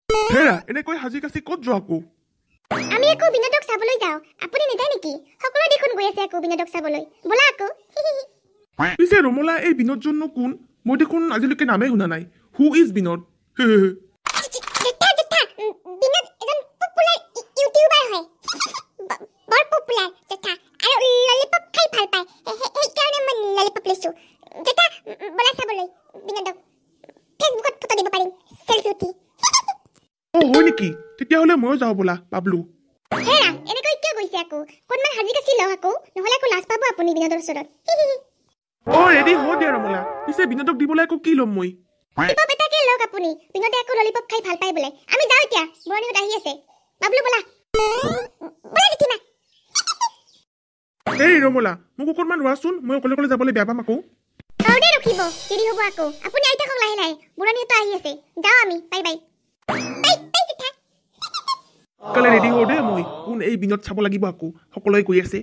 হেৰা এনেকৈ হাজি কাচি ক'ত যোৱা আকৌ আমি আকৌ বিনোদক চাবলৈ যাওঁ আপুনি নেযায় নেকি সকলো দেখোন গৈ আছে আকৌ বিনোদক চাবলৈ বলা আকৌ পিছে ৰমলা এই বিনোদজননো কোন মই দেখোন আজিলৈকে নামেই শুনা নাই হু ইজ বিনোদ জেঠা জেঠা বিনোদ এজন পপুলাৰ ইউটিউবাৰ হয় বৰ পপুলাৰ জেঠা আৰু ললিপপ খাই ভাল পায় সেইকাৰণে মই ললিপপ লৈছো জেঠা বলা চাবলৈ বিনোদক ফেচবুকত ফটো দিব পাৰিম সেলফি উঠি হয় নেকি তেতিয়াহ'লে ময়ো যাওঁ বলা পাবলো হেৰা এনেকৈ কিয় গৈছে আকৌ কোনমান হাজি কাচি লওঁ আকৌ নহ'লে আকৌ লাজ পাব আপুনি বিনোদৰ ওচৰত ৰেডি হ দিয়া ৰমলা পিছে বিনোদক দিবলৈ আকৌ কি ল'ম মই ললিপপ এটাকে লওক আপুনি বিনোদে আকৌ ললিপপ খাই ভাল পায় বোলে আমি যাওঁ এতিয়া বৰণিহঁত আহি আছে বাবলু বলা বলা জেঠিমা এই ৰমলা মোক অকণমান ৰোৱাচোন মই অকলে অকলে যাবলৈ বেয়া পাম আকৌ ঘৰতে ৰখিব দেৰি হ'ব আকৌ আপুনি আহি থাকক লাহে লাহে বৰণিহঁত আহি আছে যাওঁ আমি বাই বাই কালে ৰেডি হওঁ দে মই কোন এই বিনোদ চাব লাগিব আকৌ সকলোৱে কৈ আছে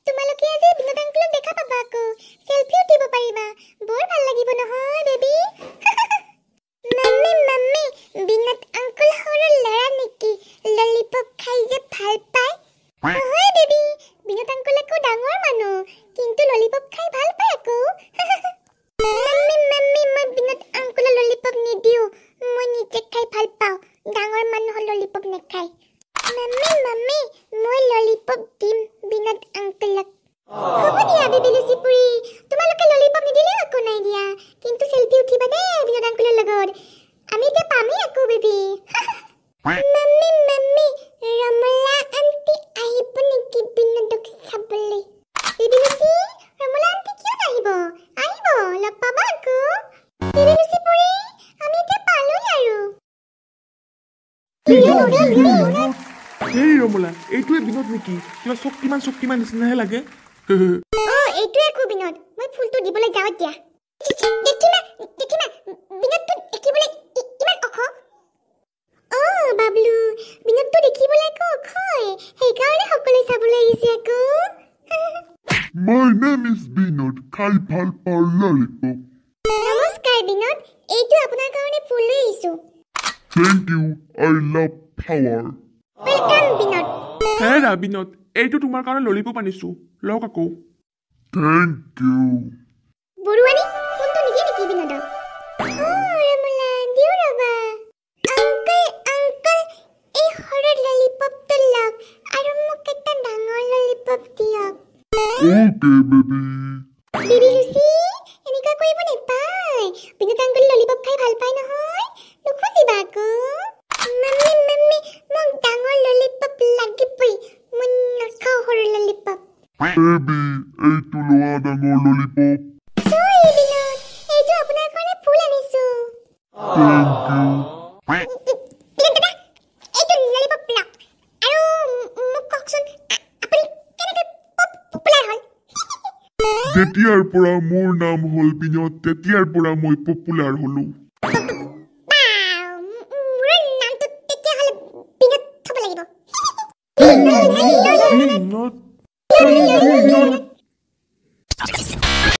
তোমালোকে আজি বিনোদ আংকুলক দেখা পাবা আকৌ সেলফি উঠিব পাৰিবা বৰ ভাল লাগিব নহয় baby mummy mummy Binod uncle সৰু ল'ৰা নেকি ললিপপ খাই যে ভাল পায় নহয় বেবি বিনোদ আংকুল আকৌ ডাঙৰ মানুহ কিন্তু ললিপপ খাই ভাল পায় আকৌ মাম্মি মাম্মি মই বিনোদ আংকুলৰ ললিপপ নিদিওঁ মই নিজে খাই ভাল পাওঁ ডাঙৰ মানুহৰ ললিপপ নেখায় মাম্মি মাম্মি মই ললিপপ দিম বিনোদ আংকুলক হ'ব দিয়া বেবি লুচিপুৰি তোমালোকে ললিপপ নিদিলে একো নাই দিয়া কিন্তু সেলফি উঠিবা দে বিনোদ আংকুলৰ লগত আমি এতিয়া পামেই আকৌ baby mummy mummy Ramola aunty আহিব নেকি বিনোদক চাবলৈ বেবি লুচি ৰমলা আন্টি কিয় নাহিব আহিব লগ পাবা আকৌ বেবি লুচিপুৰি আমি এতিয়া পালোই আৰু এই ৰমলা এইটোৱে বিনোদ নেকি কিবা শক্তিমান নিচিনাহে লাগে এইটোৱে আকৌ বিনোদ মই ফুলটো দিবলৈ যাওঁ এতিয়া জেঠিমা বিনোদটো দেখিবলৈ ইমান ওখ বাবলু বিনোদটো দেখিবলৈ আকৌ ওখই সেইকাৰণে সকলোৱে চাবলৈ আহিছে আকৌ My name is Binod. খাই ভাল পাওঁ ললিপপ নমস্কাৰ বিনোদ এইটো আপোনাৰ কাৰণে ফুল লৈ আহিছো Thank you. I love flower. Welcome Binod হেৰা বিনোদ এইটো তোমাৰ কাৰণে ললিপপ আনিছো লওক আকৌ Thank you. বৰুৱানী ফোনটো নিদিয়ে নেকি বিনোদক ৰমলা দিও ৰবা আংকল এই সৰু ললিপপটো লওক আৰু মোক এটা ডাঙৰ ললিপপ দিয়ক Okay, baby. বেবি লুচি এনেকুৱা কৰিব নেপায় বিনোদ আংকল ললিপপ খাই ভাল পায় নহয় নুখুজিবা আকৌ মাম্মি মোক ডাঙৰ ললিপপ লাগিবই মই নাখাওঁ সৰু ললিপপ Baby, এইটো লোৱা ডাঙৰ ললিপপ চৰি বিনোদ এইটো আপোনাৰ কাৰণে ফুল আনিছো Thank you. বিনোদ দাদা এইটো ললিপপ লওক আৰু মোক কওকচোন আপুনি কেনেকৈ পপুলাৰ হ'ল যেতিয়াৰ পৰা মোৰ নাম হ'ল বিনোদ তেতিয়াৰ পৰা মই পপুলাৰ হ'লো